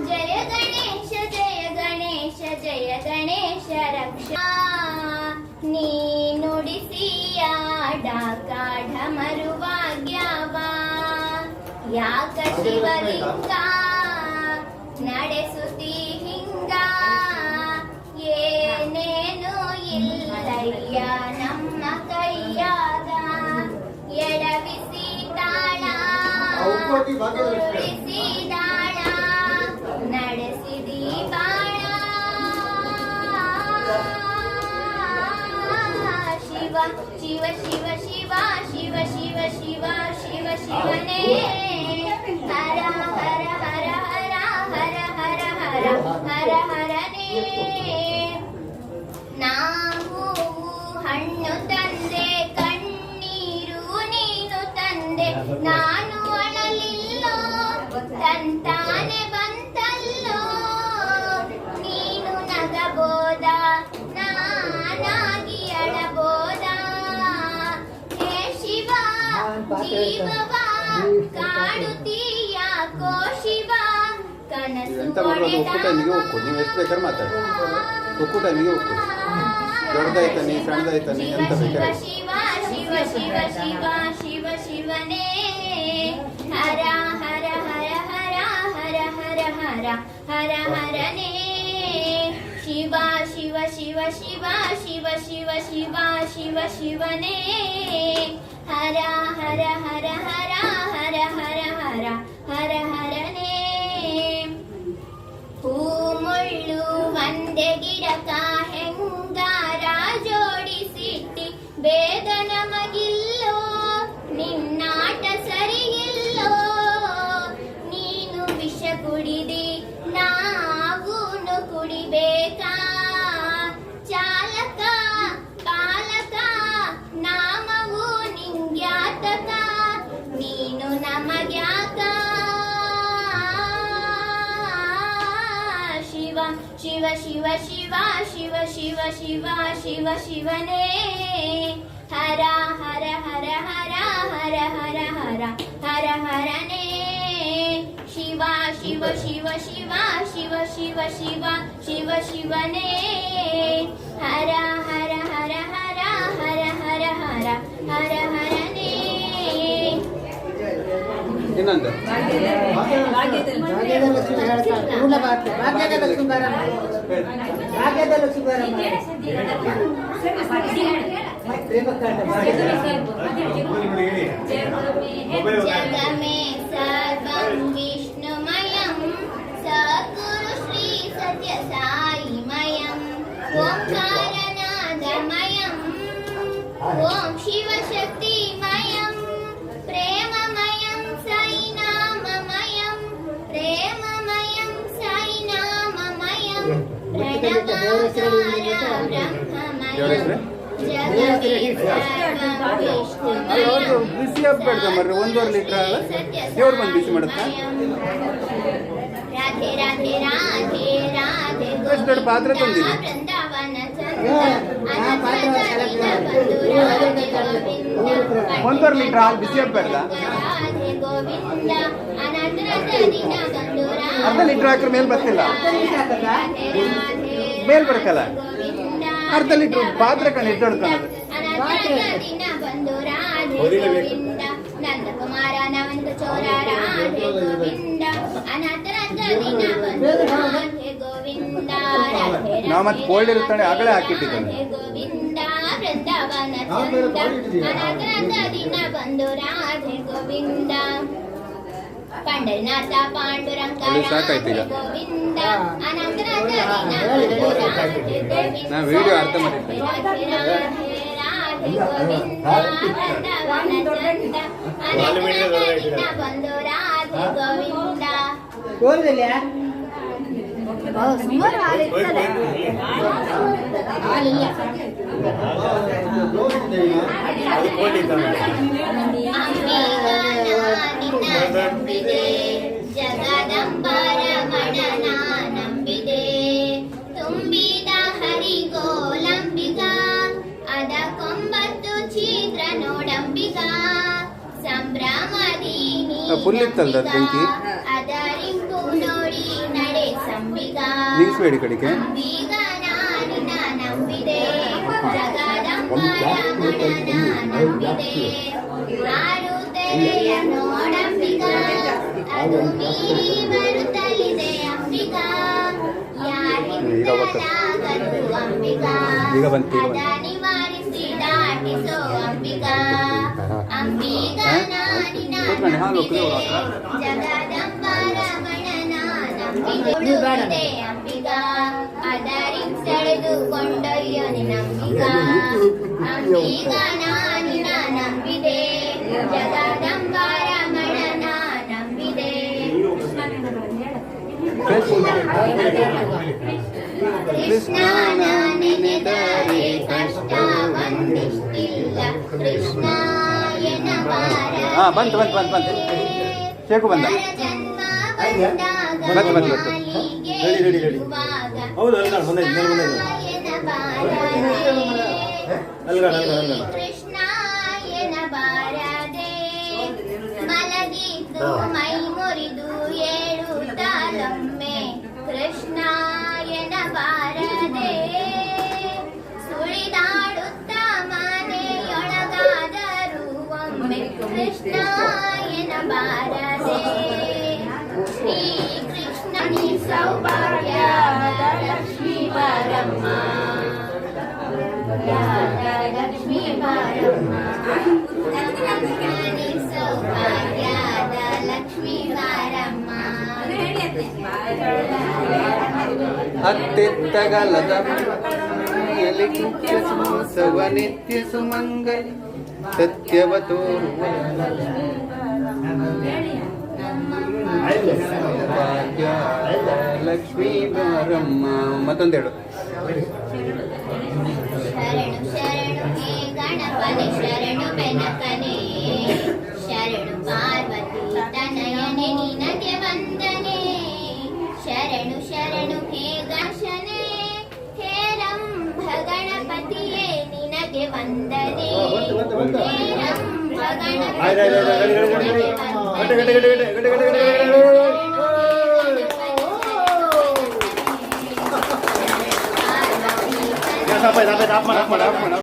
ಜಯ ಗಣೇಶ ಜಯ ಗಣೇಶ ಜಯ ಗಣೇಶ ರಕ್ಷಾ ನೀ ನುಡಿಸಿಯಾಡ ಕಾಢಮರುವಾಗ್ಯವ ಯಾಕ ಶಿವಲಿಂಗ ನಡೆಸುತ್ತಿ ಹಿಂಗ ಏನೇನು ಇಲ್ಲಯ್ಯ ನಮ್ಮ ಕೈಯಾಗ ಎಡವಿಸಿ ತಾಳ ಉರುಳಿಸಿ ದಾಳ ನಡೆಸಿದಿ ಬಾಣ ಶಿವ ಶಿವ ಶಿವ ಶಿವ ಶಿವ ಶಿವ ಶಿವ ಶಿವ ಶಿವನೇ ಹರ ಹರ ಹರ ಹರ ಹರ ಹರ ಹರ ಹರ ಹರನೇ ನಾವು ಹಣ್ಣು ತಂದೆ ಕಣ್ಣೀರು ನೀನು ತಂದೆ ನಾನು ಅಳಲಿಲ್ಲೋ ತಂತಾನೆ ಬಂತಲ್ಲೋ ನೀನು ನಗಬೋದ ನಾನಾಗಿ ಅಳಬೋದ ಹೇ ಶಿವ ಜೀವವ ಕಾಡುತ್ತೀಯಾಕೋ ಶಿವ ಕನಸು ಒಕ್ಕು ಟೈಮಿಗೆ ಹೋಗ್ತದೆ ದೊಡ್ಡದಾಯ್ತಾನೆ ಸಣ್ಣದಾಯ್ತಾನೆ ಎಂತ ಬೇಕಾದ್ರೆ ಶಿವ ಶಿವ ಶಿವ ಶಿವ ಶಿವ ಶಿವನೇ ಹರ ಹರ ಹರ ಹರ ಹರ ಹರ ಹರ ಹರ ಹರನೇ ಶಿವ ಶಿವ ಶಿವ ಶಿವ ಶಿವ ಶಿವ ಶಿವ ಶಿವ ಶಿವನೇ ಹರ ಹರ ಹರ ಹರ ಹರ ಹರ ಹರ ಹರ ಹರನೇ ಹೂ ಮುಳ್ಳು ಒಂದೇ ಗಿಡಕ ಹೆಂಗಾರ ಜೋಡಿಸಿಟ್ಟಿ ಬೇದ ನಮಗಿಲ್ಲೋ ನಿನ್ನಾಟ ಸರಿಯಿಲ್ಲೋ ನೀನು ವಿಷ ಕುಡಿದಿ ನಾವೂನು ಕುಡಿಬೇಕಾ ಚಾಲಕ ಪಾಲಕ ನಾಮವು ನಿಂಗ್ಯಾತಕ ನೀನು ನಮಗ್ಯಾಕ ಶಿವ ಶಿವ ಶಿವ ಶಿವ ಶಿವ ಶಿವ ಶಿವ ಶಿವ ಶಿವನೇ ಹರ ಹರ ಹರ ಹರ ಹರ ಹರ ಹರ ಹರ ಹರನೇ ಶಿವ ಶಿವ ಶಿವ ಶಿವ ಶಿವ ಶಿವ ಶಿವ ಶಿವ ಶಿವನೇ ಹರ ಹರ ಹರ ಹರ ಹರ ಹರ ಹರ ಹರ ಹರನೇ ಇನ್ನೊಂದು ಜಗಮೇ ಸರ್ವಂ ವಿಷ್ಣುಮಯಂ ಸದ್ಗುರು ಶ್ರೀ ಸತ್ಯ ಸಾಯಿಮಯಂ ಓಂಕಾರನಾದಮಯಂ ಓಂ ಶಿವಶಕ್ತಿಮಯಂ ಪ್ರೇಮಮಯಂ ಸಾಯಿನಾಮಮಯಂ ಪ್ರೇಮಮಯಂ ಸಾಯಿನಾಮಮಯಂ ಪ್ರಣವಾಕಾರ ಬ್ರಹ್ಮಮಯಂ ಬಿಸಿ ಹಾಕ್ಬೇಡ್ದ ಮರ್ರಿ 1.5 ಲೀಟರ್ ದೇವ್ರು ಬಂದು ಬಿಸಿ ಮಾಡುತ್ತಾ ರಾಧೆ ರಾಧೆ ರಾಧೆ ರಾಧೆ ಎಷ್ಟು ದೊಡ್ಡ ಪಾತ್ರೆ ತಂದಿದೆ ಬೃಂದಾವನ 1.5 ಲೀಟರ್ ಹಾಲು ಬಿಸಿ ಹಾಕ್ಬೇಡ್ದ ರಾಧೆ ಗೋವಿಂದ ಅನಂತರ ದಿನ ಬಂದು ಅರ್ಧ ಲೀಟರ್ ಹಾಕ್ರೆ ಮೇಲೆ ಬರ್ತಿಲ್ಲ ಮೇಲ್ ಬರ್ಕಲ್ಲ ಅರ್ಧ ಲೀಟರ್ ಪಾತ್ರೆ ಕಣ ಎಷ್ಟು ದೊಡ್ಡದು ದಿನ ಬಂದು ರಾಧೆ ಗೋವಿಂದ ನಂದಕುಮಾರ ನವಂತ ಚೋರ ರಾಧೆ ಗೋವಿಂದ ಅನಂತರ ದಿನ ಬಂದು ರಾಧೆ ಗೋವಿಂದ ನಾವು ಮತ್ತೆ ಕೋಲ್ಡ್ ಇರ್ತಾನೆ ಆಗಲೇ ಹಾಕಿಟ್ಟಿದ್ದಾನೆ ಗೋವಿಂದ ಬೃಂದಾವನ ಚಂದ ಅನಂತರ ದಿನ ಬಂದು ರಾಧೆ ಗೋವಿಂದ ಪಂಡರನಾಥ ಪಾಂಡುರಂಗ ಗೋವಿಂದ ಅನಂತರ ನಾ ವಿಡಿಯೋ ಅರ್ಥ ಮಾಡಿದ್ದೆ ಬಂದು ರಾಧೆ ಗೋವಿಂದ ಸುಮಾರು ಜಗದಂಬರಮಣನ ನಂಬಿದೆ ತುಂಬಿದ ಹರಿಗೋಲಂಬಿಗ ಅದ ಕೊಂಬತ್ತು ಛಿದ್ರ ನೋಡಂಬಿಗ ಸಂಭ್ರಮದಿ ಫುಲ್ ಇತ್ತಲ್ಲ ಬೆಂಕಿ ಅದರಿಂಪು ನೋಡಿ ನಡೆ ಅಂಬಿಗಾ ನಿಲ್ಲಿಸ್ಬೇಡಿ ಕಡೆಗೆ. ಅಂಬಿಗ ನಾನಿನ ನಂಬಿದೆ ಜಗದಂಬರ ಗಣನ ನಂಬಿದೆ ಆರು ತೆರೆಯ ನೋಡಂಬಿಗ ಅದು ಮೀರಿ ಬರುತ್ತಲಿದೆ ಅಂಬಿಗಾ ಯಾರಿಂದಲಾಗದು ಅಂಬಿಗಾ ಈಗ ಬಂತು, ಈಗ ಬಂತು. ಅದ ನಿವಾರಿಸಿ ದಾಟಿಸೋ ಅಂಬಿಗಾ ಅಂಬಿಗ ನಾನಿನ ಕೂತ್ಕೊಳ್ಳಿ, ಹಾಲು ನಂಬಿದೆ ಕುಡಿಯೋಣ. ಜಗದಂಬರ ಗಣನ ನಂಬಿದೆ ಅಂಬಿಗಾ ಅದರಿಂ ಸೆಳೆದುಕೊಂಡೊಯ್ಯೋ ನಿನ್ನಂಬಿಗಾ ಅಂಬಿಗ ನಾನಿನ ನಂಬಿದೆ ಜಗದಂಬರ ಗಣನ ನಂಬಿದೆ ಕೃಷ್ಣ ನೆನೆದರೆ ಕಷ್ಟ ಒಂದಿಷ್ಟಿಲ್ಲ ಕೃಷ್ಣ ಹಾ, ಬಂತು. ಶೇಖು ಬಂದ. ಬಂತು. ಹೌದು, ಅಲ್ಗಾಣ ಬಂದೈತೆ, ಮೇಲೆ ಬಂದೈತೆ. ಕೃಷ್ಣಾಯನ ಬಾರದೆ ಮಲಗಿದ್ದು ಮೈ ಮುರಿದು ಏಳುತ್ತಾಲೊಮ್ಮೆ ಕೃಷ್ಣಾಯನ ಬಾರದೆ ಸುಳಿದಾಡುತ್ತ ಮನೆಯೊಳಗಾದರೂ ಒಮ್ಮೆ ಕೃಷ್ಣಾಯನ ಬಾರದೆ ಶ್ರೀ ಕೃಷ್ಣನಿ ಸೌಭಾಗ್ಯದ ಲಕ್ಷ್ಮೀ ಬಾರಮ್ಮ ಲಕ್ಷ್ಮೀ ಬಾರಮ್ಮ ಕೃಷ್ಣನಿ ಸೌಭಾಗ್ಯದ ಲಕ್ಷ್ಮೀ ಬಾರಮ್ಮ ಅತ್ತೆತ್ತಗಲದ ಸವ ನಿತ್ಯ ಸುಮಂಗಲಿ ಸತ್ಯವ ತೋರುವ ಭಾಗ್ಯ ಲಕ್ಷ್ಮೀ ಬಾರಮ್ಮ. ಮತ್ತೊಂದೆರಡು. ಶರಣು ಶರಣು ಹೇ ಗಣಪನೆ ಶರಣು ಬೆನಕನೆ ಶರಣು ಪಾರ್ವತಿ ತನಯನೆ ನಿನಗೆ ವಂದನೆ ಶರಣು ಶರಣು ಹೇ ಗಣಶನೆ ಹೇ ರಂಭ ಗಣಪತಿಯೇ ನಿನಗೆ ವಂದನೆ ಹೇ ರಂಭ Dapat, dapat, dapat, dapat, dapat.